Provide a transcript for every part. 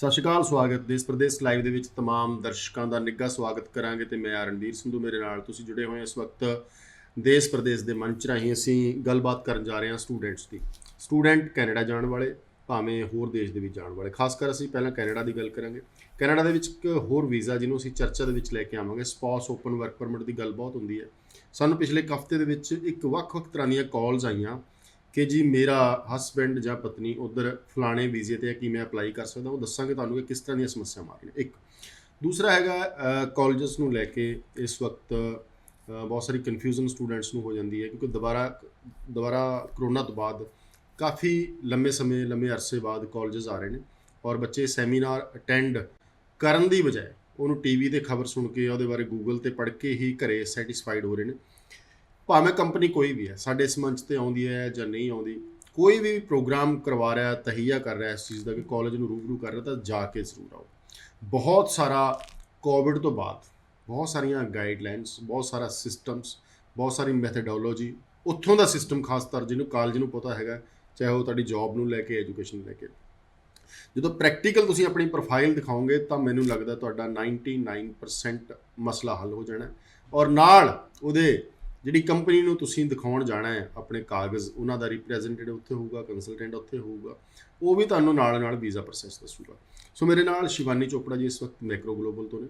ਸਤਿ ਸ਼੍ਰੀ ਅਕਾਲ। ਸਵਾਗਤ ਦੇਸ਼ ਪ੍ਰਦੇਸ਼ ਲਾਈਵ ਦੇ ਵਿੱਚ तमाम ਦਰਸ਼ਕਾਂ ਦਾ ਨਿੱਘਾ ਸਵਾਗਤ ਕਰਾਂਗੇ ਤੇ ਮੈਂ ਰਣਵੀਰ ਸੰਧੂ ਮੇਰੇ ਨਾਲ ਤੁਸੀਂ ਜੁੜੇ ਹੋਏ ਇਸ ਵਕਤ ਦੇਸ਼ ਪ੍ਰਦੇਸ਼ ਦੇ ਮੰਚ ਰਾਹੀਂ ਅਸੀਂ ਗੱਲਬਾਤ ਕਰਨ ਜਾ ਰਹੇ ਹਾਂ ਸਟੂਡੈਂਟਸ ਦੀ। ਸਟੂਡੈਂਟ ਕੈਨੇਡਾ ਜਾਣ ਵਾਲੇ ਭਾਵੇਂ ਹੋਰ ਦੇਸ਼ ਦੇ ਵਿੱਚ ਜਾਣ ਵਾਲੇ, ਖਾਸ ਕਰ ਅਸੀਂ ਪਹਿਲਾਂ ਕੈਨੇਡਾ ਦੀ ਗੱਲ ਕਰਾਂਗੇ। ਕੈਨੇਡਾ ਦੇ ਵਿੱਚ ਇੱਕ ਹੋਰ ਵੀਜ਼ਾ ਜਿਹਨੂੰ ਅਸੀਂ ਚਰਚਾ ਦੇ ਵਿੱਚ ਲੈ ਕੇ ਆਵਾਂਗੇ, ਸਪਾਊਸ ਓਪਨ ਵਰਕ ਪਰਮਿਟ ਦੀ ਗੱਲ ਬਹੁਤ ਹੁੰਦੀ ਹੈ। ਸਾਨੂੰ ਪਿਛਲੇ ਇੱਕ ਹਫ਼ਤੇ ਦੇ ਵਿੱਚ ਇੱਕ ਵੱਖ-ਵੱਖ ਤਰ੍ਹਾਂ ਦੀਆਂ ਕਾਲਸ ਆਈਆਂ ਕਿ ਜੀ ਮੇਰਾ ਹਸਬੈਂਡ ਜਾਂ ਪਤਨੀ ਉੱਧਰ ਫਲਾਣੇ ਵੀਜ਼ੇ 'ਤੇ ਹੈ, ਕੀ ਮੈਂ ਅਪਲਾਈ ਕਰ ਸਕਦਾ। ਉਹ ਦੱਸਾਂਗੇ ਤੁਹਾਨੂੰ ਕਿ ਕਿਸ ਤਰ੍ਹਾਂ ਦੀਆਂ ਸਮੱਸਿਆਵਾਂ ਆ ਰਹੀਆਂ। ਇੱਕ ਦੂਸਰਾ ਹੈਗਾ ਕਾਲਜਸ ਨੂੰ ਲੈ ਕੇ ਇਸ ਵਕਤ ਬਹੁਤ ਸਾਰੀ ਕਨਫਿਊਜ਼ਨ ਸਟੂਡੈਂਟਸ ਨੂੰ ਹੋ ਜਾਂਦੀ ਹੈ, ਕਿਉਂਕਿ ਦੁਬਾਰਾ ਕਰੋਨਾ ਤੋਂ ਬਾਅਦ ਕਾਫੀ ਲੰਮੇ ਅਰਸੇ ਬਾਅਦ ਕਾਲਜਸ ਆ ਰਹੇ ਨੇ ਔਰ ਬੱਚੇ ਸੈਮੀਨਾਰ ਅਟੈਂਡ ਕਰਨ ਦੀ ਬਜਾਏ ਉਹਨੂੰ ਟੀਵੀ 'ਤੇ ਖਬਰ ਸੁਣ ਕੇ ਉਹਦੇ ਬਾਰੇ ਗੂਗਲ 'ਤੇ ਪੜ੍ਹ ਕੇ ਹੀ ਘਰੇ ਸੈਟਿਸਫਾਈਡ ਹੋ ਰਹੇ ਨੇ। ਭਾਵੇਂ ਕੰਪਨੀ ਕੋਈ ਵੀ ਹੈ, ਸਾਡੇ ਇਸ ਮੰਚ 'ਤੇ ਆਉਂਦੀ ਹੈ ਜਾਂ ਨਹੀਂ ਆਉਂਦੀ, ਕੋਈ ਵੀ ਪ੍ਰੋਗਰਾਮ ਕਰਵਾ ਰਿਹਾ, ਤਹੀਆ ਕਰ ਰਿਹਾ ਇਸ ਚੀਜ਼ ਦਾ ਕਿ ਕਾਲਜ ਨੂੰ ਰੂਬਰੂ ਕਰ ਰਿਹਾ, ਤਾਂ ਜਾ ਕੇ ਜ਼ਰੂਰ ਆਓ। ਬਹੁਤ ਸਾਰਾ ਕੋਵਿਡ ਤੋਂ ਬਾਅਦ ਬਹੁਤ ਸਾਰੀਆਂ ਗਾਈਡਲਾਈਨਸ, ਬਹੁਤ ਸਾਰਾ ਸਿਸਟਮਸ, ਬਹੁਤ ਸਾਰੀ ਮੈਥਡੋਲੋਜੀ, ਉੱਥੋਂ ਦਾ ਸਿਸਟਮ ਖਾਸ ਤੌਰ ਜਿਹਨੂੰ ਕਾਲਜ ਨੂੰ ਪਤਾ ਹੈਗਾ, ਚਾਹੇ ਉਹ ਤੁਹਾਡੀ ਜੌਬ ਨੂੰ ਲੈ ਕੇ, ਐਜੂਕੇਸ਼ਨ ਨੂੰ ਲੈ ਕੇ। ਜਦੋਂ ਪ੍ਰੈਕਟੀਕਲ ਤੁਸੀਂ ਆਪਣੀ ਪ੍ਰੋਫਾਈਲ ਦਿਖਾਓਗੇ ਤਾਂ ਮੈਨੂੰ ਲੱਗਦਾ ਤੁਹਾਡਾ 99% ਮਸਲਾ ਹੱਲ ਹੋ ਜਾਣਾ। ਔਰ ਨਾਲ ਉਹਦੇ ਜਿਹੜੀ ਕੰਪਨੀ ਨੂੰ ਤੁਸੀਂ ਦਿਖਾਉਣ ਜਾਣਾ ਹੈ ਆਪਣੇ ਕਾਗਜ਼, ਉਹਨਾਂ ਦਾ ਰਿਪਰੈਜ਼ੈਂਟੇਟਿਵ ਉੱਥੇ ਹੋਊਗਾ, ਕੰਸਲਟੈਂਟ ਉੱਥੇ ਹੋਊਗਾ, ਉਹ ਵੀ ਤੁਹਾਨੂੰ ਨਾਲ ਵੀਜ਼ਾ ਪ੍ਰੋਸੈਸ ਦੱਸੂਗਾ। ਸੋ ਮੇਰੇ ਨਾਲ ਸ਼ਿਵਾਨੀ ਚੋਪੜਾ ਜੀ ਇਸ ਵਕਤ ਮੈਕਰੋ ਗਲੋਬਲ ਤੋਂ ਨੇ।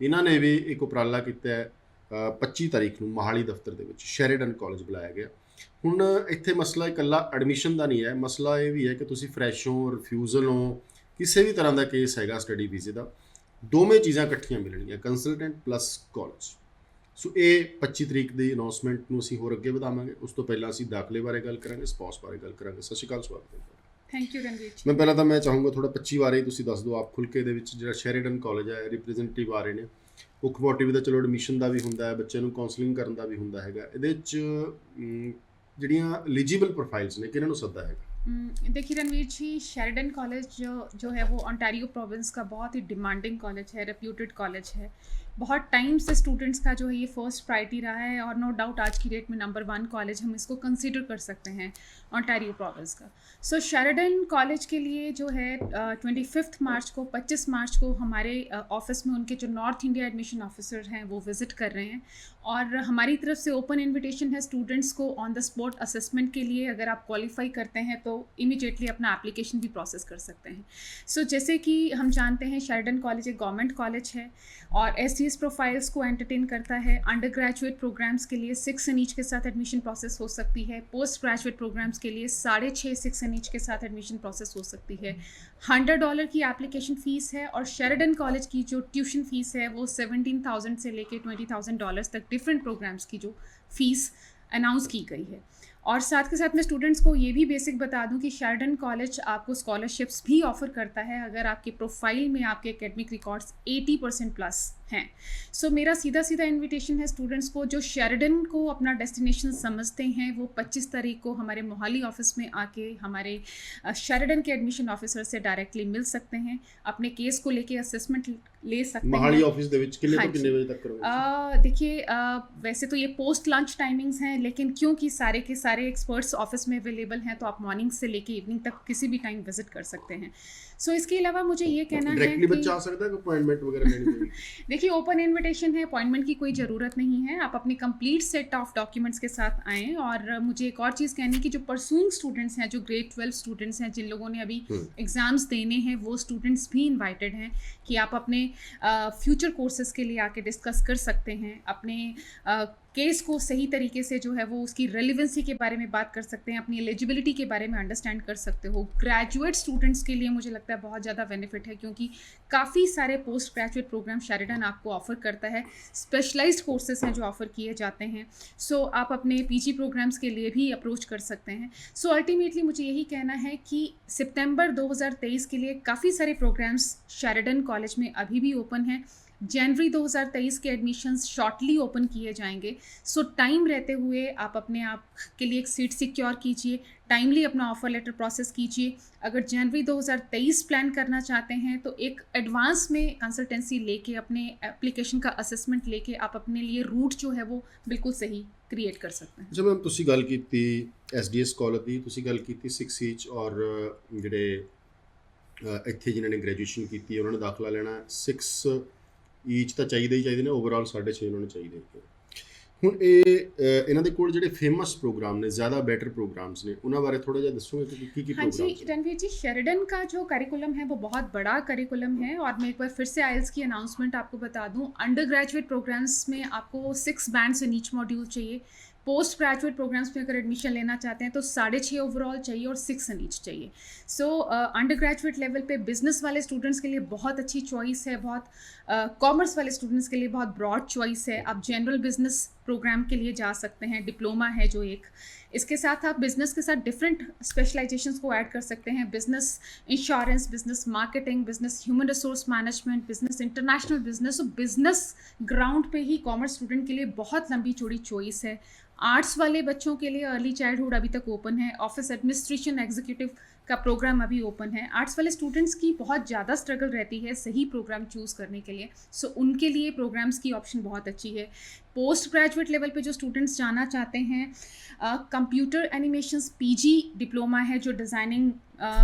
ਇਹਨਾਂ ਨੇ ਵੀ ਇੱਕ ਉਪਰਾਲਾ ਕੀਤਾ ਹੈ, 25 ਤਾਰੀਖ ਨੂੰ ਮੋਹਾਲੀ ਦਫ਼ਤਰ ਦੇ ਵਿੱਚ ਸ਼ੈਰੀਡਨ ਕਾਲਜ ਬੁਲਾਇਆ ਗਿਆ। ਹੁਣ ਇੱਥੇ ਮਸਲਾ ਇਕੱਲਾ ਐਡਮਿਸ਼ਨ ਦਾ ਨਹੀਂ ਹੈ, ਮਸਲਾ ਇਹ ਵੀ ਹੈ ਕਿ ਤੁਸੀਂ ਫਰੈਸ਼ ਹੋ, ਰਿਫਿਊਜ਼ਲ ਹੋ, ਕਿਸੇ ਵੀ ਤਰ੍ਹਾਂ ਦਾ ਕੇਸ ਹੈਗਾ ਸਟੱਡੀ ਵੀਜ਼ੇ ਦਾ, ਦੋਵੇਂ ਚੀਜ਼ਾਂ ਇਕੱਠੀਆਂ ਮਿਲਣਗੀਆਂ, ਕੰਸਲਟੈਂਟ ਪਲੱਸ ਕਾਲਜ। ਸੋ ਇਹ 25 ਤਰੀਕ ਦੀ ਅਨਾਉਂਸਮੈਂਟ ਨੂੰ ਅਸੀਂ ਹੋਰ ਅੱਗੇ ਵਧਾਵਾਂਗੇ। ਉਸ ਤੋਂ ਪਹਿਲਾਂ ਅਸੀਂ ਦਾਖਲੇ ਬਾਰੇ ਗੱਲ ਕਰਾਂਗੇ, ਸਪਾਊਸ ਬਾਰੇ ਗੱਲ ਕਰਾਂਗੇ। ਸਤਿ ਸ਼੍ਰੀ ਅਕਾਲ, ਸਵਾਗਤ ਹੈ। ਥੈਂਕ ਯੂ ਰਣਵੀਰ ਜੀ। ਮੈਂ ਪਹਿਲਾਂ ਤਾਂ ਮੈਂ ਚਾਹੂੰਗਾ ਥੋੜਾ 25 ਬਾਰੇ ਹੀ ਤੁਸੀਂ ਦੱਸ ਦਿਓ ਆਪ ਖੁੱਲ੍ਹ ਕੇ। ਇਹਦੇ ਵਿੱਚ ਜਿਹੜਾ ਸ਼ੈਰੀਡਨ ਕਾਲਜ ਹੈ, ਰਿਪਰੈਜ਼ੈਂਟੇਟਿਵ ਆ ਰਹੇ ਨੇ, ਮੁੱਖ ਮੋਟਿਵ ਦਾ ਚਲੋ ਐਡਮਿਸ਼ਨ ਦਾ ਵੀ ਹੁੰਦਾ ਹੈ, ਬੱਚੇ ਨੂੰ ਕਾਉਂਸਲਿੰਗ ਕਰਨ ਦਾ ਵੀ ਹੁੰਦਾ ਹੈਗਾ। ਇਹਦੇ 'ਚ ਜਿਹੜੀਆਂ ਐਲੀਜੀਬਲ प्रोफाइल्स ने किन्हों सद्दा है? देखिए रणवीर जी, शेरिडन कॉलेज जो है वो ओंटारियो प्रोविंस का बहुत ही डिमांडिंग कॉलेज है, रेप्यूटेड कॉलेज है। बहुत टाइम से स्टूडेंट्स का जो है ये फर्स्ट प्रायोरिटी रहा है और नो डाउट आज की डेट में नंबर 1 कॉलेज हम इसको कंसीडर कर सकते हैं ओंटारियो प्रोविंस का। सो शेरिडन कॉलेज के लिए जो है 25 मार्च को 25 मार्च को हमारे ऑफिस में उनके जो नॉर्थ इंडिया एडमिशन ऑफिसर हैं वो विज़िट कर रहे हैं और हमारी तरफ से ओपन इन्विटेशन है स्टूडेंट्स को ऑन द स्पॉट असेसमेंट के लिए। अगर आप क्वालिफाई करते हैं तो इमीडिएटली अपना एप्लीकेशन भी प्रोसेस कर सकते हैं। सो जैसे कि हम जानते हैं शेरिडन कॉलेज एक गवर्नमेंट कॉलेज है और एससीएस प्रोफाइल्स को एंटरटेन करता है। अंडर ग्रेजुएट प्रोग्राम्स के लिए 6 एन ईच के साथ एडमिशन प्रोसेस हो सकती है। पोस्ट ग्रेजुएट प्रोग्राम्स के लिए 6.5 एन ईच के साथ एडमिशन प्रोसेस हो सकती है। $100 की एप्लीकेशन फ़ीस है और शेरिडन कॉलेज की जो ट्यूशन फ़ीस है वो $17,000 से लेके $20,000 तक डिफरेंट प्रोग्राम्स की जो फ़ीस अनाउंस की गई है। और साथ के साथ मैं स्टूडेंट्स को ये भी बेसिक बता दूं कि शेरिडन कॉलेज आपको स्कॉलरशिप्स भी ऑफ़र करता है अगर आपके प्रोफाइल में आपके एकेडमिक रिकॉर्ड्स 80% प्लस हैं। सो मेरा सीधा इन्विटेशन है स्टूडेंट्स को जो शेरिडन को अपना डेस्टिनेशन समझते हैं वो 25 तारीख को हमारे मोहाली ऑफिस में आके हमारे शेरिडन के एडमिशन ऑफिसर से डायरेक्टली मिल सकते हैं, अपने केस को लेके असेसमेंट ले सकते हैं। मोहाली ऑफिस दे विच कितने तो कितने बजे तक करोगे? देखिए वैसे तो ये पोस्ट लंच टाइमिंग्स हैं, लेकिन क्योंकि सारे के सारे एक्सपर्ट्स ऑफिस में अवेलेबल हैं तो आप मॉर्निंग से लेके इवनिंग तक किसी भी टाइम विजिट कर सकते हैं। सो इसके अलावा मुझे ये कहना है कि बच्चा आ सकता है कि अपॉइंटमेंट वगैरह लेनी पड़ेगी? देखिए ओपन इनविटेशन है, अपॉइंटमेंट की कोई ज़रूरत नहीं है। आप अपनी कंप्लीट सेट ऑफ डॉक्यूमेंट्स के साथ आएँ। और मुझे एक और चीज़ कहनी है कि जो परसूइंग स्टूडेंट्स हैं, जो ग्रेड 12 स्टूडेंट्स हैं, जिन लोगों ने अभी एग्ज़ाम्स देने हैं, वो स्टूडेंट्स भी इन्वाइटेड हैं कि आप अपने फ्यूचर कोर्सेज़ के लिए आके डिस्कस कर सकते हैं। अपने केस को सही तरीके से जो है वो उसकी रेलिवेंसी के बारे में बात कर सकते हैं, अपनी एलिजिबिलिटी के बारे में अंडरस्टैंड कर सकते हो। ग्रेजुएट स्टूडेंट्स के लिए मुझे लगता है बहुत ज़्यादा बेनिफिट है क्योंकि काफ़ी सारे पोस्ट ग्रेजुएट प्रोग्राम शेरिडन आपको ऑफ़र करता है। स्पेशलाइज्ड कोर्सेज हैं जो ऑफ़र किए जाते हैं। सो आप अपने पीजी प्रोग्राम्स के लिए भी अप्रोच कर सकते हैं। सो अल्टीमेटली मुझे यही कहना है कि सितंबर 2023 के लिए काफ़ी सारे प्रोग्राम्स शेरिडन कॉलेज में अभी भी ओपन हैं। जनवरी 2023 के एडमिशन्स शॉर्टली ओपन किए जाएंगे। सो टाइम रहते हुए आप अपने आप के लिए एक सीट सिक्योर कीजिए, टाइमली अपना ऑफ़र लेटर प्रोसेस कीजिए। अगर जनवरी 2023 प्लान करना चाहते हैं तो एक एडवांस में कंसल्टेंसी लेके अपने एप्लीकेशन का असेसमेंट लेके आप अपने लिए रूट जो है वो बिल्कुल सही क्रिएट कर सकते हैं। जब मैम तुसी गल कीती एसडीएस कॉलेज दी, तुसी गल कीती 6 ईच और ਜਿਹੜੇ ਇੱਥੇ ਜਿਨ੍ਹਾਂ ਨੇ ਗ੍ਰੈਜੂਏਸ਼ਨ ਕੀਤੀ ਹੈ ਉਹਨਾਂ ਨੇ ਦਾਖਲਾ ਲੈਣਾ 6 ਈਚ ਤਾਂ ਚਾਹੀਦੇ ਹੀ ਚਾਹੀਦੇ ਨੇ, ਓਵਰਆਲ 6.5 ਉਹਨਾਂ ਨੂੰ ਚਾਹੀਦੇ ਨੇ। ਹੁਣ ਇਹਨਾਂ ਦੇ ਕੋਲ ਜਿਹੜੇ ਫੇਮਸ प्रोग्राम ਨੇ, ज़्यादा बेटर प्रोग्राम्स ने, उन्होंने बारे थोड़ा जिहा दसोगे कि की हाँ जी, प्रोग्राम्स हैं? रणवीर जी, शेरिडन का जो करिकुलम है वो बहुत बड़ा करिकुलम है। और मैं एक बार फिर से आइल्स की अनाउंसमेंट आपको बता दूं, अंडर ग्रेजुएट प्रोग्राम्स में आपको 6 बैंड से नीच मॉड्यूल चाहिए। पोस्ट ग्रेजुएट प्रोग्राम्स में अगर एडमिशन लेना चाहते हैं तो 6.5 ओवरऑल चाहिए और 6 से नीच चाहिए। सो अंडर ग्रेजुएट लेवल पे बिजनेस वाले स्टूडेंट्स के लिए बहुत अच्छी चॉइस है, बहुत कॉमर्स वाले स्टूडेंट्स के लिए बहुत ब्रॉड चॉइस है। आप जनरल बिजनेस प्रोग्राम के लिए जा सकते हैं, डिप्लोमा है जो एक, इसके साथ आप बिज़नेस के साथ डिफरेंट स्पेशलाइजेशंस को ऐड कर सकते हैं। Business insurance, business marketing, business human resource management, business international business. तो बिज़नेस ग्राउंड पे ही कॉमर्स स्टूडेंट के लिए बहुत लंबी चौड़ी चॉइस है। आर्ट्स वाले बच्चों के लिए अर्ली चाइल्डहुड अभी तक ओपन है, ऑफिस एडमिनिस्ट्रेशन एग्जीक्यूटिव का प्रोग्राम अभी ओपन है। आर्ट्स वाले स्टूडेंट्स की बहुत ज़्यादा स्ट्रगल रहती है सही प्रोग्राम चूज़ करने के लिए, सो उनके लिए प्रोग्राम्स की ऑप्शन बहुत अच्छी है। पोस्ट ग्रेजुएट लेवल पे जो स्टूडेंट्स जाना चाहते हैं, कंप्यूटर एनिमेशंस पीजी डिप्लोमा है, जो डिज़ाइनिंग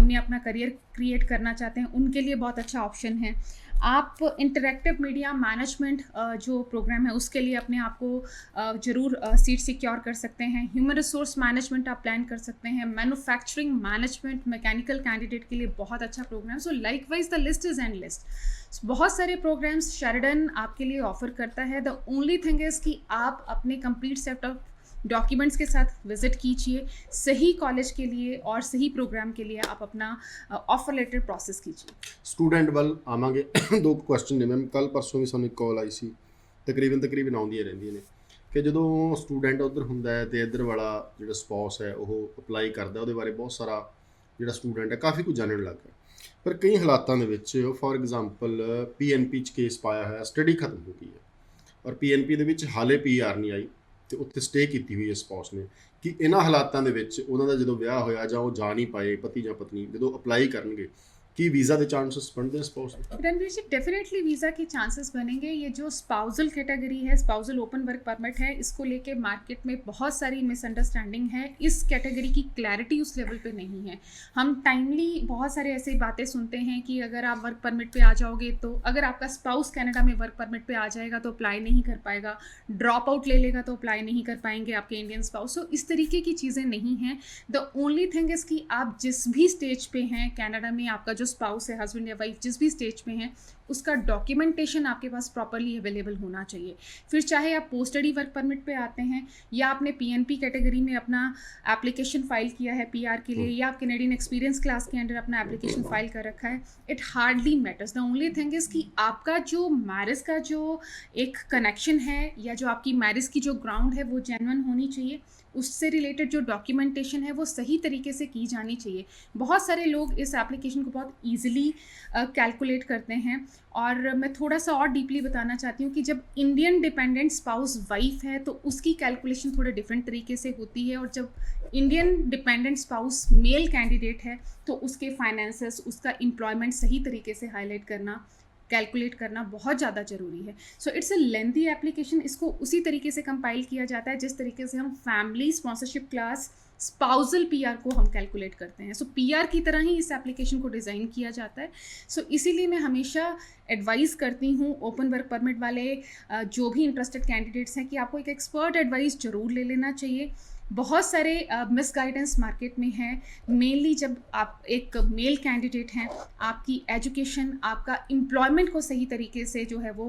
में अपना करियर क्रिएट करना चाहते हैं, उनके लिए बहुत अच्छा ऑप्शन है। आप इंटरेक्टिव मीडिया मैनेजमेंट जो प्रोग्राम है उसके लिए अपने आप को ज़रूर सीट सिक्योर कर सकते हैं। ह्यूमन रिसोर्स मैनेजमेंट आप प्लान कर सकते हैं। मैन्युफैक्चरिंग मैनेजमेंट, मैकेनिकल कैंडिडेट के लिए बहुत अच्छा program. So likewise the list is endless. बहुत सारे प्रोग्राम्स शेरिडन आपके लिए ऑफर करता है। द ओनली थिंग इज़ कि आप अपने कंप्लीट सेट ऑफ डॉक्यूमेंट्स के साथ विजिट कीजिए, सही कॉलेज के लिए और सही प्रोग्राम के लिए आप अपना ऑफर लेटर प्रोसेस कीजिए। स्टूडेंट ਵੱਲ ਆਵਾਂਗੇ। ਦੋ ਕੁਐਸਚਨ ਨੇ ਮੈਮ। ਕੱਲ ਪਰਸੋਂ ਵੀ ਸਾਨੂੰ ਇੱਕ ਕਾਲ ਆਈ ਸੀ, ਤਕਰੀਬਨ ਆਉਂਦੀਆਂ ਰਹਿੰਦੀਆਂ ਨੇ, ਕਿ ਜਦੋਂ ਸਟੂਡੈਂਟ ਉੱਧਰ ਹੁੰਦਾ ਹੈ ਤੇ ਇੱਧਰ ਵਾਲਾ ਜਿਹੜਾ ਸਪਾਊਸ ਹੈ ਉਹ ਅਪਲਾਈ ਕਰਦਾ, ਉਹਦੇ ਬਾਰੇ ਬਹੁਤ ਸਾਰਾ ਜਿਹੜਾ ਸਟੂਡੈਂਟ ਹੈ ਕਾਫੀ ਕੁਝ ਜਾਣਨ ਲੱਗ ਗਿਆ। ਪਰ ਕਈ ਹਾਲਾਤਾਂ ਦੇ ਵਿੱਚ ਫੋਰ ਐਗਜ਼ਾਮਪਲ PNP 'ਚ ਕੇਸ ਪਾਇਆ ਹੋਇਆ, ਸਟੱਡੀ ਖਤਮ ਹੋ ਗਈ ਹੈ ਔਰ PNP ਦੇ ਵਿੱਚ ਹਾਲੇ PR ਨਹੀਂ ਆਈ ਤੇ ਉੱਥੇ ਸਟੇ ਕੀਤੀ ਹੋਈ ਹੈ ਸਪਾਊਸ ਨੇ, ਕਿ ਇਹਨਾਂ ਹਾਲਾਤਾਂ ਦੇ ਵਿੱਚ ਉਹਨਾਂ ਦਾ ਜਦੋਂ ਵਿਆਹ ਹੋਇਆ ਜਾਂ ਉਹ ਜਾ ਨਹੀਂ ਪਾਏ, ਪਤੀ ਜਾਂ ਪਤਨੀ, ਜਦੋਂ ਅਪਲਾਈ ਕਰਨਗੇ कि वीज़ा के चांसेस बनते हैं स्पाउस में? रणवीर जी, डेफिनेटली वीज़ा के चांसेस बनेंगे। ये जो स्पाउजल कैटेगरी है, स्पाउजल ओपन वर्क परमिट है, इसको लेके मार्केट में बहुत सारी मिसअंडरस्टैंडिंग है। इस कैटेगरी की क्लैरिटी उस लेवल पे नहीं है। हम टाइमली बहुत सारे ऐसी बातें सुनते हैं कि अगर आप वर्क परमिट पे आ जाओगे तो, अगर आपका स्पाउस कनाडा में वर्क परमिट पे आ जाएगा तो अप्लाई नहीं कर पाएगा, ड्रॉप आउट ले लेगा तो अप्लाई नहीं कर पाएंगे आपके इंडियन स्पाउस। सो इस तरीके की चीज़ें नहीं हैं। द ओनली थिंग इज़ कि आप जिस भी स्टेज पे हैं कनाडा में, आपका जो स्पाउस है, हस्बैंड या वाइफ जिस भी स्टेज पे हैं, उसका डॉक्यूमेंटेशन आपके पास प्रॉपरली अवेलेबल होना चाहिए। फिर चाहे आप पोस्ट स्टडी वर्क परमिट पे आते हैं या आपने PNP कैटेगरी में अपना एप्लीकेशन फाइल किया है PR के लिए, या आप कैनेडियन एक्सपीरियंस क्लास के अंडर अपना एप्लीकेशन फाइल कर रखा है, it hardly matters. The only thing is कि आपका जो मैरिज का जो एक कनेक्शन है या जो आपकी मैरिज की जो ग्राउंड है वो जेन्युइन होनी चाहिए। उससे रिलेटेड जो डॉक्यूमेंटेशन है वो सही तरीके से की जानी चाहिए। बहुत सारे लोग इस एप्लीकेशन को बहुत ईजिली कैलकुलेट करते हैं, और मैं थोड़ा सा और डीपली बताना चाहती हूँ कि जब इंडियन डिपेंडेंट स्पाउस वाइफ है तो उसकी कैलकुलेशन थोड़े डिफरेंट तरीके से होती है, और जब Indian dependent spouse male candidate है तो उसके फाइनेंसेस, उसका एम्प्लॉयमेंट सही तरीके से हाईलाइट करना, कैलकुलेट करना बहुत ज़्यादा ज़रूरी है। So it's a lengthy application. इसको उसी तरीके से कंपाइल किया जाता है जिस तरीके से हम family sponsorship class spousal PR को हम कैलकुलेट करते हैं। सो PR की तरह ही इस एप्लीकेशन को डिज़ाइन किया जाता है। सो इसीलिए मैं हमेशा एडवाइस करती हूँ ओपन वर्क परमिट वाले जो भी इंटरेस्टेड कैंडिडेट्स हैं कि आपको एक एक्सपर्ट एडवाइस ज़रूर ले लेना चाहिए। बहुत सारे मिसगाइडेंस मार्केट में है। मेनली जब आप एक मेल कैंडिडेट हैं, आपकी एजुकेशन, आपका एम्प्लॉयमेंट को सही तरीके से जो है वो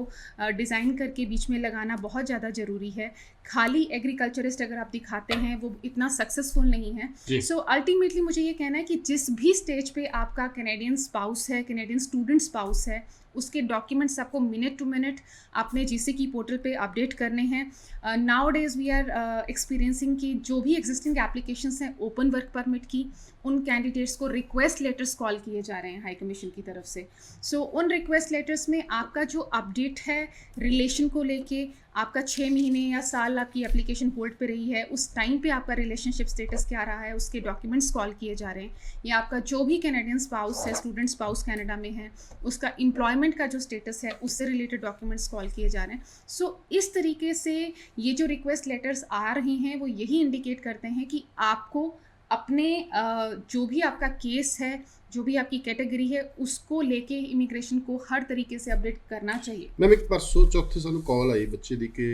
डिज़ाइन करके बीच में लगाना बहुत ज़्यादा ज़रूरी है। खाली एग्रीकल्चरिस्ट अगर आप दिखाते हैं वो इतना सक्सेसफुल नहीं है। सो अल्टीमेटली मुझे ये कहना है कि जिस भी स्टेज पे आपका कैनेडियन स्पाउस है, कैनेडियन स्टूडेंट स्पाउस है, उसके डॉक्यूमेंट्स आपको मिनट टू मिनट अपने GC की पोर्टल पे अपडेट करने हैं। Now days we are experiencing कि जो भी एग्जिस्टिंग एप्लीकेशंस हैं ओपन वर्क परमिट की, उन कैंडिडेट्स को रिक्वेस्ट लेटर्स कॉल किए जा रहे हैं हाई कमीशन की तरफ से। सो उन रिक्वेस्ट लेटर्स में आपका जो अपडेट है रिलेशन को लेके, आपका 6 महीने या साल आपकी एप्लीकेशन होल्ड पे रही है, उस टाइम पे आपका रिलेशनशिप स्टेटस क्या रहा है, उसके डॉक्यूमेंट्स कॉल किए जा रहे हैं। या आपका जो भी कैनेडियन स्पाउस है, स्टूडेंट स्पाउस कनाडा में है, उसका एम्प्लॉयमेंट का जो स्टेटस है उससे रिलेटेड डॉक्यूमेंट्स कॉल किए जा रहे हैं। सो इस तरीके से ये जो रिक्वेस्ट लेटर्स आ रहे हैं वो यही इंडिकेट करते हैं कि आपको अपने जो भी आपका केस है जो भी आपकी कैटेगरी है उसको लेके इमिग्रेशन को हर तरीके से अपडेट करना चाहिए। मैम एक परसों चौथे ਸਾਨੂੰ ਕਾਲ ਆਈ ਬੱਚੇ ਦੀ ਕਿ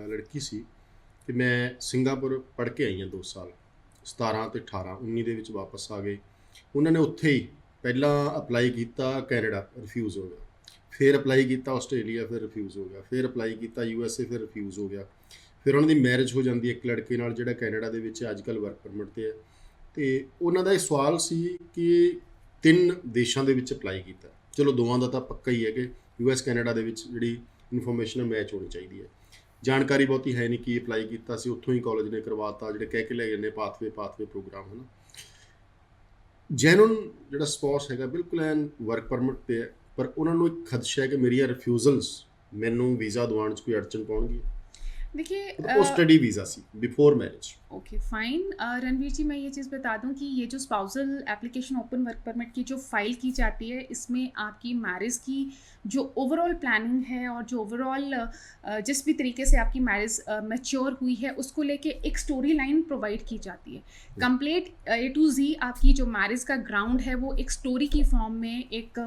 ਲੜਕੀ ਸੀ ਕਿ ਮੈਂ ਸਿੰਗਾਪੁਰ ਪੜ੍ਹ ਕੇ ਆਈ ਹਾਂ 2 ਸਾਲ 17 ਤੇ 18 19 ਦੇ ਵਿੱਚ ਵਾਪਸ ਆ ਗਏ। ਉਹਨਾਂ ਨੇ ਉੱਥੇ ਹੀ ਪਹਿਲਾਂ ਅਪਲਾਈ ਕੀਤਾ ਕੈਨੇਡਾ, ਰਿਫਿਊਜ਼ ਹੋ ਗਿਆ, ਫਿਰ ਅਪਲਾਈ ਕੀਤਾ ਆਸਟ੍ਰੇਲੀਆ, ਫਿਰ ਰਿਫਿਊਜ਼ ਹੋ ਗਿਆ, ਫਿਰ ਅਪਲਾਈ ਕੀਤਾ USA, ਫਿਰ ਰਿਫਿਊਜ਼ ਹੋ ਗਿਆ। ਫਿਰ ਉਹਨਾਂ ਦੀ ਮੈਰਿਜ ਹੋ ਜਾਂਦੀ ਹੈ ਇੱਕ ਲੜਕੇ ਨਾਲ ਜਿਹੜਾ ਕੈਨੇਡਾ ਦੇ ਵਿੱਚ ਅੱਜ ਕੱਲ੍ਹ ਵਰਕ ਪਰਮਿਟ 'ਤੇ ਹੈ। ਅਤੇ ਉਹਨਾਂ ਦਾ ਇਹ ਸਵਾਲ ਸੀ ਕਿ 3 ਦੇਸ਼ਾਂ ਦੇ ਵਿੱਚ ਅਪਲਾਈ ਕੀਤਾ, ਚਲੋ ਦੋਵਾਂ ਦਾ ਤਾਂ ਪੱਕਾ ਹੀ ਹੈ ਕਿ US ਕੈਨੇਡਾ ਦੇ ਵਿੱਚ ਜਿਹੜੀ ਇਨਫੋਰਮੇਸ਼ਨ ਮੈਚ ਹੋਣੀ ਚਾਹੀਦੀ ਹੈ। ਜਾਣਕਾਰੀ ਬਹੁਤੀ ਹੈ ਨਹੀਂ ਕੀ ਅਪਲਾਈ ਕੀਤਾ ਸੀ, ਉੱਥੋਂ ਹੀ ਕਾਲਜ ਨੇ ਕਰਵਾਤਾ, ਜਿਹੜੇ ਕਹਿ ਕੇ ਲੈ ਜਾਂਦੇ ਪਾਥਵੇ ਪ੍ਰੋਗਰਾਮ ਹੈ ਨਾ। ਜੈਨੂਨ ਜਿਹੜਾ ਸਪੌਸ ਹੈਗਾ ਬਿਲਕੁਲ ਐਨ ਵਰਕ ਪਰਮਿਟ 'ਤੇ ਹੈ, ਪਰ ਉਹਨਾਂ ਨੂੰ ਇੱਕ ਖਦਸ਼ਾ ਹੈ ਕਿ ਮੇਰੀਆਂ ਰਿਫਿਊਜ਼ਲਸ ਮੈਨੂੰ ਵੀਜ਼ਾ ਦਿਵਾਉਣ 'ਚ ਕੋਈ ਅੜਚਨ ਪਾਉਣਗੀ। देखिए ਉਹ ਸਟੱਡੀ ਵੀਜ਼ਾ ਸੀ before marriage. Okay fine. Ranveer ji, मैं ये चीज़ बता दूं कि ये जो spousal application open work permit की जो फाइल की जाती है, इसमें आपकी मैरिज की जो ओवरऑल प्लानिंग है और जो ओवरऑल जिस भी तरीके से आपकी मैरिज मैच्योर हुई है उसको लेके एक स्टोरी लाइन प्रोवाइड की जाती है। कंप्लीट A to Z आपकी जो मैरिज का ग्राउंड है वो एक स्टोरी की फॉर्म में एक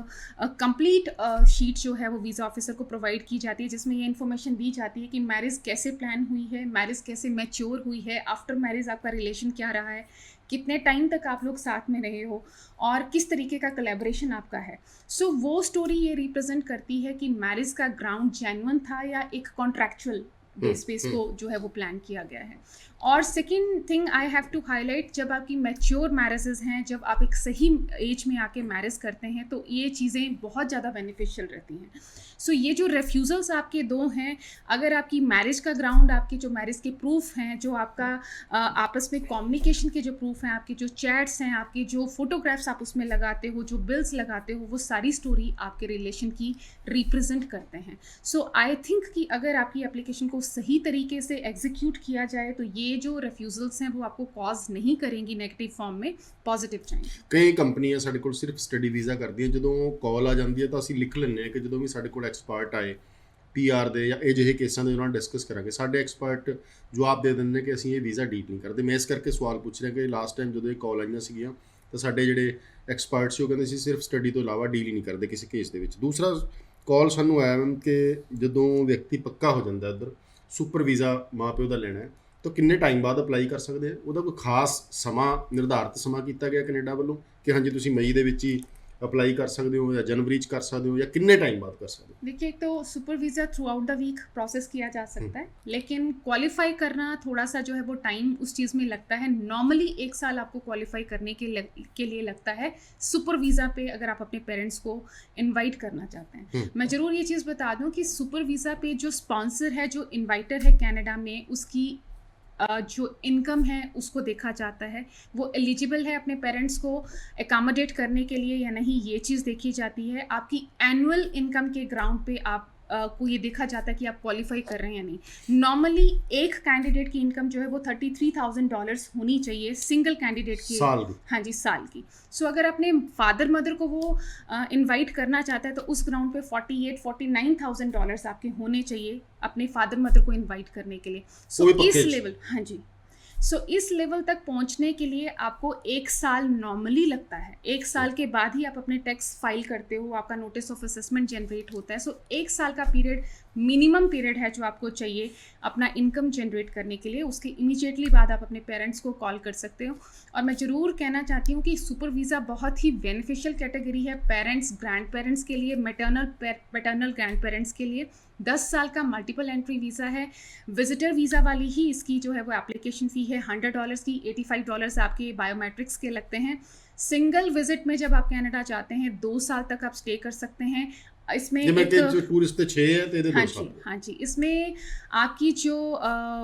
कंप्लीट शीट जो है वो वीज़ा ऑफिसर को प्रोवाइड की जाती है, जिसमें ये इन्फॉर्मेशन दी जाती है कि मैरिज कैसे प्लान हुई है, मैरिज कैसे मैच्योर हुई है, आफ्टर मैरिज आपका रिलेशन क्या रहा है, कितने टाइम तक आप लोग साथ में रहे हो और किस तरीके का कोलैबोरेशन आपका है। सो वो स्टोरी ये रिप्रेजेंट करती है कि मैरिज का ग्राउंड जेन्युइन था या एक कॉन्ट्रैक्चुअल बेस पे इसको जो है वो प्लान किया गया है। और second thing I have to highlight, जब आपकी मैच्योर मैरिजेस हैं, जब आप एक सही एज में आके मैरिज करते हैं तो ये चीज़ें बहुत ज़्यादा बेनिफिशियल रहती हैं। सो ये जो रेफ्यूज़ल्स आपके 2 हैं, अगर आपकी मैरिज का ग्राउंड, आपके जो मैरिज के प्रूफ हैं, जो आपका आपस में कम्युनिकेशन के जो प्रूफ हैं, आपके जो चैट्स हैं, आपके जो फोटोग्राफ्स आप उसमें लगाते हो, जो बिल्स लगाते हो, वो सारी स्टोरी आपके रिलेशन की रिप्रेजेंट करते हैं। सो आई थिंक कि अगर आपकी एप्लीकेशन को सही तरीके से एग्जीक्यूट किया जाए तो ये जो रेफ्यूजल्स हैं वो आपको कॉज नहीं करेंगी नेगेटिव फॉर्म में, पॉजिटिव जाएंगे। ਕਈ ਕੰਪਨੀਆਂ ਸਾਡੇ ਕੋਲ ਸਿਰਫ ਸਟੱਡੀ ਵੀਜ਼ਾ ਕਰਦੀਆਂ, ਜਦੋਂ ਕਾਲ ਆ ਜਾਂਦੀ ਹੈ ਤਾਂ ਅਸੀਂ ਲਿਖ ਲੈਂਦੇ ਹਾਂ ਕਿ ਜਦੋਂ ਵੀ ਸਾਡੇ ਕੋਲ ਐਕਸਪਰਟ ਆਏ PR ਦੇ ਜਾਂ ਇਹ ਜਿਹੇ ਕੇਸਾਂ ਦੇ ਉਹਨਾਂ ਨਾਲ ਡਿਸਕਸ ਕਰਾਂਗੇ। ਸਾਡੇ ਐਕਸਪਰਟ ਜਵਾਬ ਦੇ ਦਿੰਦੇ ਨੇ ਕਿ ਅਸੀਂ ਇਹ ਵੀਜ਼ਾ ਡੀਲ ਨਹੀਂ ਕਰਦੇ। ਮੈਂ ਇਸ ਕਰਕੇ ਸਵਾਲ ਪੁੱਛ ਰਿਹਾ ਕਿ ਲਾਸਟ ਟਾਈਮ ਜਦੋਂ ਇਹ ਕਾਲ ਆਈਆਂ ਸੀਗੀਆਂ ਤਾਂ ਸਾਡੇ ਜਿਹੜੇ ਐਕਸਪਰਟ ਸੀ ਉਹ ਕਹਿੰਦੇ ਸੀ ਸਿਰਫ ਸਟੱਡੀ ਤੋਂ ਇਲਾਵਾ ਡੀਲ ਹੀ ਨਹੀਂ ਕਰਦੇ ਕਿਸੇ ਕੇਸ ਦੇ ਵਿੱਚ। ਦੂਸਰਾ ਕਾਲ ਸਾਨੂੰ ਆਇਆ ਮੈਮ ਕਿ ਜਦੋਂ ਵਿਅਕਤੀ ਪੱਕਾ ਹੋ ਜਾਂਦਾ ਉੱਧਰ, ਸੁਪਰ ਵੀਜ਼ਾ ਮਾਂ ਪਿਓ ਦਾ ਲੈਣਾ ਹੈ, ਤਾਂ ਕਿੰਨੇ ਟਾਈਮ ਬਾਅਦ ਅਪਲਾਈ ਕਰ ਸਕਦੇ ਆ? ਉਹਦਾ ਕੋਈ ਖਾਸ ਸਮਾਂ, ਨਿਰਧਾਰਿਤ ਸਮਾਂ ਕੀਤਾ ਗਿਆ ਕੈਨੇਡਾ ਵੱਲੋਂ ਕਿ ਹਾਂਜੀ ਤੁਸੀਂ ਮਈ ਦੇ ਵਿੱਚ ਹੀ अप्लाई कर सकते हो या जनवरी कर सकते हो या कितने टाइम बाद कर सकते हो? देखिए, तो super visa throughout the week process किया जा सकता है, लेकिन क्वालिफाई करना थोड़ा सा जो है वो टाइम उस चीज़ में लगता है। नॉर्मली 1 साल आपको क्वालिफाई करने के लिए लगता है सुपर वीज़ा पे, अगर आप अपने पेरेंट्स को इनवाइट करना चाहते हैं। मैं ज़रूर ये चीज़ बता दूं कि सुपर वीज़ा पे जो स्पॉन्सर है, जो इन्वाइटर है कनाडा में, उसकी जो इनकम है उसको देखा जाता है, वो एलिजिबल है अपने पेरेंट्स को एकोमोडेट करने के लिए या नहीं, ये चीज़ देखी जाती है। आपकी एनुअल इनकम के ग्राउंड पे आप को ये देखा जाता है कि आप क्वालिफाई कर रहे हैं या नहीं। नॉर्मली एक कैंडिडेट की इनकम जो है वो $33,000 होनी चाहिए सिंगल कैंडिडेट की, साल की। हाँ जी, साल की। सो अगर अपने फादर मदर को वो इनवाइट करना चाहता है तो उस ग्राउंड पे $49,000 आपके होने चाहिए अपने फादर मदर को इनवाइट करने के लिए। सो इस लेवल, हाँ जी, सो इस लेवल तक पहुंचने के लिए आपको 1 साल नॉर्मली लगता है। 1 साल के बाद ही आप अपने टैक्स फाइल करते हो, आपका नोटिस ऑफ असेसमेंट जनरेट होता है। सो 1 साल का पीरियड मिनिमम पीरियड है जो आपको चाहिए अपना इनकम जनरेट करने के लिए। उसके इमीडिएटली बाद आप अपने पेरेंट्स को कॉल कर सकते हो। और मैं ज़रूर कहना चाहती हूँ कि सुपर वीज़ा बहुत ही बेनिफिशियल कैटेगरी है पेरेंट्स, ग्रैंड पेरेंट्स के लिए, मैटरनल पैटर्नल ग्रैंड पेरेंट्स के लिए। 10 साल का मल्टीपल एंट्री वीज़ा है। विजिटर वीज़ा वाली ही इसकी जो है वो एप्लीकेशन फ़ी है $100 की, $85 आपके बायोमेट्रिक्स के लगते हैं। सिंगल विजिट में जब आप कनाडा जाते हैं 2 साल तक आप स्टे कर सकते हैं। इसमें टूरिस्ट 6 है तो हाँ जी, हाँ जी, इसमें आपकी जो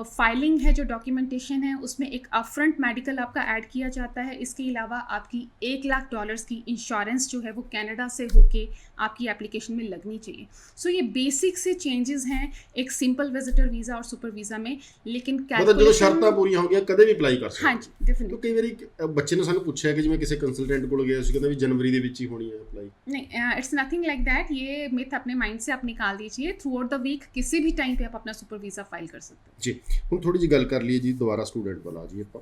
फाइलिंग है, जो डॉक्यूमेंटेशन है, उसमें एक अपफ्रंट मेडिकल आपका ऐड किया जाता है। इसके अलावा आपकी $1,00,000 की इंश्योरेंस जो है वो कनाडा से होके आपकी एप्लीकेशन में लगनी चाहिए। सो ये बेसिक से चेंजेस हैं एक सिंपल विजिटर वीज़ा और सुपर वीज़ा में, लेकिन मतलब जो शर्तां पूरी हो गया कदे भी अप्लाई कर सकते। हाँ जी, डेफिनेटली। तो कई बार बच्चे ने सानू पूछा है कि जिवें किसी कंसल्टेंट कोल गया उस कहंदा भी जनवरी दे विच ही होनी है अप्लाई। नहीं, इट्स नथिंग लाइक दैट। ये मिथ अपने माइंड से आप निकाल दीजिए। थ्रू आउट द वीक किसी भी टाइम पे आप अपना सुपर वीज़ा फाइल कर सकते हैं। जी, ਹੁਣ ਥੋੜੀ ਜੀ ਗੱਲ ਕਰ ਲਈਏ ਜੀ, ਦੁਬਾਰਾ ਸਟੂਡੈਂਟ ਵੱਲ ਆ ਜੀ ਆਪਾਂ।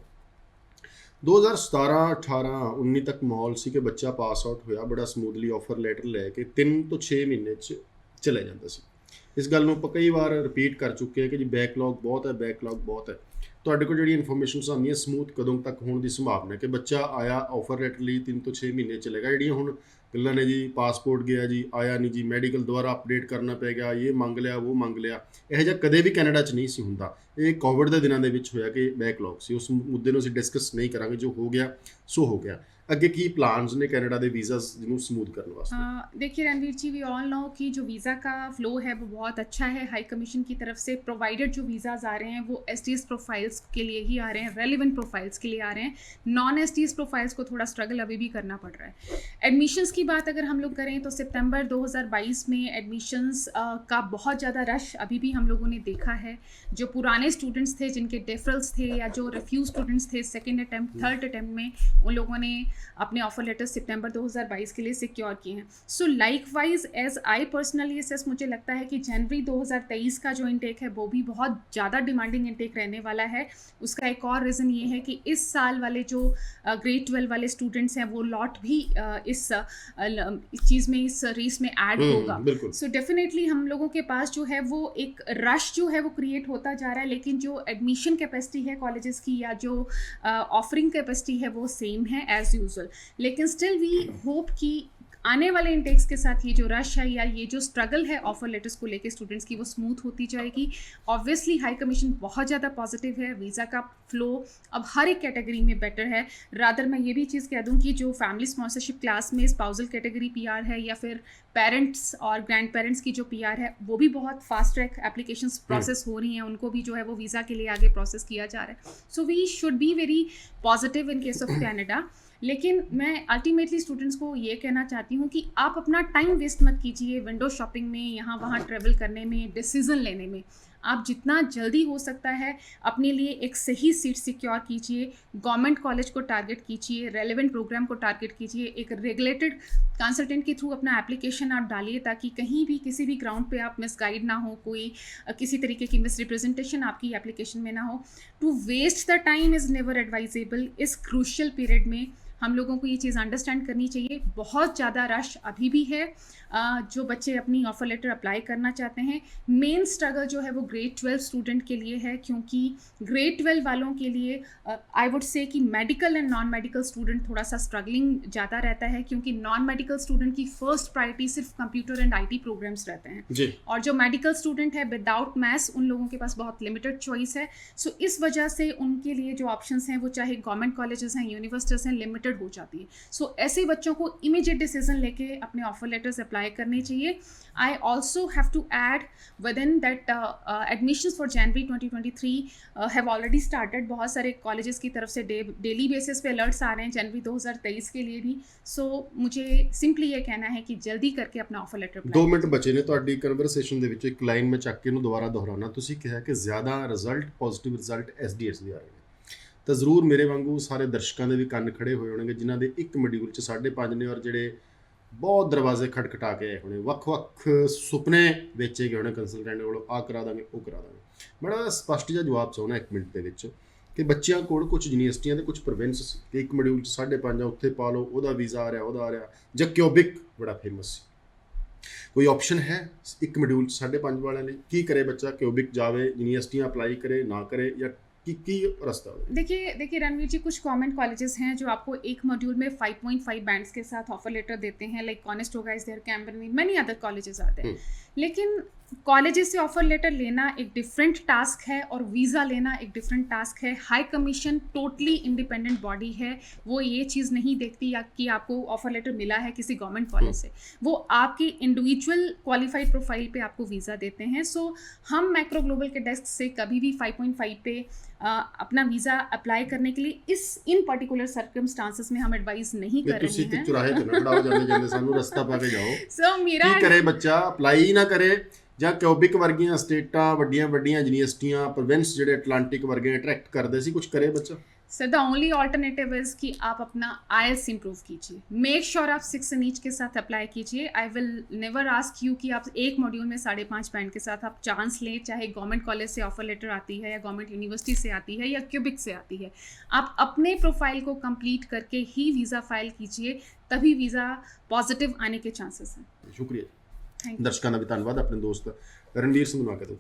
2017 18 19 ਤੱਕ ਮਾਹੌਲ ਸੀ ਕਿ ਬੱਚਾ ਪਾਸ ਆਊਟ ਹੋਇਆ ਬੜਾ ਸਮੂਥਲੀ ਆਫਰ ਲੈਟਰ ਲੈ ਕੇ 3 ਤੋਂ 6 ਮਹੀਨੇ 'ਚ ਚਲੇ ਜਾਂਦਾ ਸੀ। ਇਸ ਗੱਲ ਨੂੰ ਆਪਾਂ ਕਈ ਵਾਰ ਰਿਪੀਟ ਕਰ ਚੁੱਕੇ ਹਾਂ ਕਿ ਜੀ ਬੈਕਲੌਗ ਬਹੁਤ ਹੈ, ਬੈਕਲੌਗ ਬਹੁਤ ਹੈ। ਤੁਹਾਡੇ ਕੋਲ ਜਿਹੜੀ ਇਨਫੋਰਮੇਸ਼ਨਸ ਆਉਂਦੀਆਂ ਸਮੂਥ ਕਦੋਂ ਤੱਕ ਹੋਣ ਦੀ ਸੰਭਾਵਨਾ ਹੈ ਕਿ ਬੱਚਾ ਆਇਆ ਆਫਰ ਲੈਟਰ ਲਈ 3 ਤੋਂ 6 ਮਹੀਨੇ ਚਲੇਗਾ। ਜਿਹੜੀਆਂ ਹੁਣ ਗੱਲਾਂ ਨੇ ਜੀ ਪਾਸਪੋਰਟ ਗਿਆ ਜੀ, ਆਇਆ ਨਹੀਂ ਜੀ, ਮੈਡੀਕਲ ਦੁਬਾਰਾ ਅਪਡੇਟ ਕਰਨਾ ਪੈ ਗਿਆ, ਇਹ ਮੰਗ ਲਿਆ ਉਹ ਮੰਗ ਲਿਆ, ਇਹੋ ਜਿਹਾ ਕਦੇ ਵੀ ਕੈਨੇਡਾ 'ਚ ਨਹੀਂ ਸੀ ਹੁੰਦਾ। ਇਹ ਕੋਵਿਡ ਦੇ ਦਿਨਾਂ ਦੇ ਵਿੱਚ ਹੋਇਆ ਕਿ ਬੈਕਲੌਗ ਸੀ। ਉਸ ਮੁੱਦੇ ਨੂੰ ਅਸੀਂ ਡਿਸਕਸ ਨਹੀਂ ਕਰਾਂਗੇ, ਜੋ ਹੋ ਗਿਆ ਸੋ ਹੋ ਗਿਆ। ਅੱਗੇ ਕੀ प्लान्स ने कनाडा के वीज़ाज़ ਨੂੰ स्मूथ करने वास्ते? देखिए रणवीर जी, वी ऑल नो कि जो वीज़ा का फ़्लो है वो बहुत अच्छा है हाई कमीशन की तरफ से। प्रोवाइडेड जो वीज़ाज़ आ रहे हैं वो एसटीएस प्रोफाइल्स के लिए ही आ रहे हैं, रेलिवेंट प्रोफाइल्स के लिए आ रहे हैं। नॉन एसटीएस प्रोफाइल्स को थोड़ा स्ट्रगल अभी भी करना पड़ रहा है। एडमिशन्स की बात अगर हम लोग करें तो सितंबर 2022 में एडमिशन्स का बहुत ज़्यादा रश अभी भी हम लोगों ने देखा है। जो पुराने स्टूडेंट्स थे जिनके डेफरल्स थे या जो रिफ्यूज स्टूडेंट्स थे सेकेंड अटैम्प्ट थर्ड अटैम्प्ट में, उन लोगों ने अपने ऑफर लेटर सितंबर 2022 के लिए सिक्योर किए हैं। So likewise as I personally assess, मुझे लगता है कि जनवरी 2023 का जो इनटेक है वो भी बहुत ज़्यादा डिमांडिंग इनटेक रहने वाला है। उसका एक और रीज़न ये है कि इस साल वाले जो ग्रेड 12 वाले स्टूडेंट्स हैं वो लॉट भी इस चीज़ में, इस रेस में ऐड होगा। सो डेफिनेटली हम लोगों के पास जो है वो एक रश जो है वो क्रिएट होता जा रहा है, लेकिन जो एडमिशन कैपेसिटी है कॉलेजेस की या जो ऑफरिंग कैपेसिटी है वो सेम है एज़ यूजुअल। लेकिन स्टिल वी होप कि आने वाले इंटेक्स के साथ ये जो रश है या ये जो स्ट्रगल है ऑफर लेटर्स को लेके स्टूडेंट्स की वो स्मूथ होती जाएगी। ऑब्वियसली हाई कमीशन बहुत ज़्यादा पॉजिटिव है, वीज़ा का फ़्लो अब हर एक कैटेगरी में बेटर है। रादर मैं ये भी चीज़ कह दूँ कि जो फैमिली स्पॉन्सरशिप क्लास में स्पाउसल कैटेगरी पीआर है या फिर पेरेंट्स और ग्रैंड पेरेंट्स की जो पीआर है वो भी बहुत फास्ट ट्रैक एप्लीकेशंस प्रोसेस हो रही हैं, उनको भी जो है वो वीज़ा के लिए आगे प्रोसेस किया जा रहा है। So we should be very positive in case of Canada. लेकिन मैं अल्टीमेटली स्टूडेंट्स को ये कहना चाहती हूँ कि आप अपना टाइम वेस्ट मत कीजिए विंडो शॉपिंग में, यहाँ वहाँ ट्रैवल करने में, डिसीज़न लेने में। आप जितना जल्दी हो सकता है अपने लिए एक सही सीट सिक्योर कीजिए, गवर्नमेंट कॉलेज को टारगेट कीजिए, रेलेवेंट प्रोग्राम को टारगेट कीजिए, एक रेगुलेटेड कंसल्टेंट के थ्रू अपना एप्लीकेशन आप डालिए ताकि कहीं भी किसी भी ग्राउंड पे आप मिसगाइड ना हो, कोई किसी तरीके की मिसरिप्रेजेंटेशन आपकी एप्लीकेशन में ना हो। To waste the time is never advisable. इस क्रूशियल पीरियड में हम लोगों को ये चीज़ अंडरस्टैंड करनी चाहिए। बहुत ज़्यादा रश अभी भी है। जो बच्चे अपनी ऑफ़र लेटर अप्लाई करना चाहते हैं, मेन स्ट्रगल जो है वो ग्रेड 12 स्टूडेंट के लिए है, क्योंकि ग्रेड 12 वालों के लिए आई वुड से कि medical and non medical student थोड़ा सा स्ट्रगलिंग ज़्यादा रहता है, क्योंकि नॉन मेडिकल स्टूडेंट की फर्स्ट प्रायोरिटी सिर्फ कंप्यूटर एंड IT प्रोग्राम्स रहते हैं जी। और जो मेडिकल स्टूडेंट है विदाउट मैथ्स, उन लोगों के पास बहुत लिमिटेड चॉइस है। सो इस वजह से उनके लिए जो ऑप्शंस हैं वो चाहे गवर्नमेंट कॉलेजेस हैं, यूनिवर्सिटीज़ हैं, लिमिटेड हो जाती है। सो ऐसे बच्चों को इमीडिएट डिसीजन लेके अपने ऑफर लेटर्स अप्लाई करने चाहिए। I also have to add within that admissions for January 2023 have already started. बहुत सारे कॉलेजेस की तरफ से डेली बेसिस पे अलर्ट्स आ रहे हैं जनवरी 2023 के लिए भी। सो मुझे सिंपली ये कहना है कि जल्दी करके अपना ऑफर लेटर 2 ਮਿੰਟ ਬਚੇ ਨੇ ਤੁਹਾਡੀ ਕਨਵਰਸੇਸ਼ਨ ਦੇ ਵਿੱਚ। ਇੱਕ ਲਾਈਨ ਮੈਂ ਚੱਕ ਕੇ ਇਹਨੂੰ ਦੁਬਾਰਾ ਦੁਹਰਾਉਣਾ। ਤੁਸੀਂ ਕਿਹਾ ਕਿ ਜ਼ਿਆਦਾ ਰਿਜ਼ਲਟ, ਪੋਜ਼ਿਟਿਵ ਰਿਜ਼ਲਟ SDS ਦੇ ਆ ਰਹੇ ਨੇ, ਤਾਂ ਜ਼ਰੂਰ ਮੇਰੇ ਵਾਂਗੂ ਸਾਰੇ ਦਰਸ਼ਕਾਂ ਦੇ ਵੀ ਕੰਨ ਖੜੇ ਹੋਏ ਹੋਣਗੇ ਜਿਨ੍ਹਾਂ ਦੇ ਇੱਕ ਮੋਡਿਊਲ 'ਚ 5.5 ਨੇ, ਔਰ ਜਿਹੜੇ ਬਹੁਤ ਦਰਵਾਜ਼ੇ ਖਟਖਟਾ ਕੇ ਆਏ ਹੋਣੇ, ਵੱਖ-ਵੱਖ ਸੁਪਨੇ ਵੇਚੇ ਗਏ ਹੋਣੇ ਕੰਸਲਟੈਂਟ ਕੋਲੋਂ, ਆਹ ਕਰਾ ਦਾਂਗੇ ਉਹ ਕਰਾ ਦਾਂਗੇ। ਬੜਾ ਸਪਸ਼ਟ ਜਿਹਾ ਜਵਾਬ ਚਾਹੁੰਦਾ 1 ਮਿੰਟ ਦੇ ਵਿੱਚ ਕਿ ਬੱਚਿਆਂ ਕੋਲ ਕੁਝ ਯੂਨੀਵਰਸਿਟੀਆਂ ਦੇ ਕੁਝ ਪ੍ਰੋਵਿੰਸ ਕਿ ਇੱਕ ਮੋਡਿਊਲ 'ਚ 5.5 ਉੱਥੇ ਪਾ ਲਓ, ਉਹਦਾ ਵੀਜ਼ਾ ਆ ਰਿਹਾ, ਉਹਦਾ ਆ ਰਿਹਾ। ਜਾਂ ਕਿਊਬਿਕ ਬੜਾ ਫੇਮਸ ਸੀ, ਕੋਈ ਆਪਸ਼ਨ ਹੈ ਇੱਕ ਮੋਡਿਊਲ 'ਚ 5.5 ਵਾਲਿਆਂ ਲਈ? ਕੀ ਕਰੇ ਬੱਚਾ? ਕਿਊਬਿਕ ਜਾਵੇ, ਯੂਨੀਵਰਸਿਟੀਆਂ अप्लाई करे ना करे, या की रास्ता? देखिए रणवीर जी, कुछ गवर्नमेंट कॉलेजेस हैं जो आपको एक मॉड्यूल में 5.5 बैंड्स के साथ ऑफर लेटर देते हैं, like Conestoga is there, Cambridge, many other colleges आते हैं। लेकिन कॉलेजेस से ऑफर लेटर लेना एक डिफरेंट टास्क है और वीज़ा लेना एक डिफरेंट टास्क है। High commission totally independent body है, वो ये चीज़ नहीं देखती या कि आपको ऑफर लेटर मिला है किसी गवर्नमेंट कॉलेज से, वो आपकी इंडिविजुअल क्वालिफाइड प्रोफाइल पे आपको वीज़ा देते हैं। सो हम मैक्रो ग्लोबल के डेस्क से कभी भी 5.5 पे अपना वीज़ा अप्लाई करने के लिए इन पर्टिकुलर सर्कमस्टांसेस में हम एडवाइस नहीं कर रहे हैं। चुराहे तो ना बढ़ाओ, जाने जाने सानू रास्ता पा के जाओ। सो मेरा की करे बच्चा अप्लाई ना करे, ਜਾਂ ਕਿਊਬਿਕ ਵਰਗੀਆਂ ਸਟੇਟਾਂ, ਵੱਡੀਆਂ ਵੱਡੀਆਂ ਯੂਨੀਵਰਸਿਟੀਆਂ, ਪ੍ਰੋਵਿੰਸ ਜਿਹੜੇ ਅਟਲਾਂਟਿਕ ਵਰਗੇ ਅਟਰੈਕਟ ਕਰਦੇ ਸੀ, ਕੁਝ ਕਰੇ ਬੱਚਾ? Sir the only alternative is कि आप अपना IELTS इम्प्रूव कीजिए, मेक श्योर आप 6 इन ईच के साथ अप्लाई कीजिए। I will never ask you कि आप एक मॉड्यूल में 5.5 बैंड के साथ आप चांस लें, चाहे गवर्नमेंट कॉलेज से ऑफर लेटर आती है या गवर्नमेंट यूनिवर्सिटी से आती है या क्यूबिक से आती है। आप अपने प्रोफाइल को कंप्लीट करके ही वीज़ा फाइल कीजिए, तभी वीज़ा पॉजिटिव आने के चांसेस हैं। ਸ਼ੁਕਰੀਆ। Thank you. ਦਰਸ਼ਕਾਂ ਦਾ ਵੀ ਧੰਨਵਾਦ। ਆਪਣੇ ਦੋਸਤ ਰਣਵੀਰ ਸਿੰਘ ਨੂੰ ਆ ਕੇ ਦਿਓ।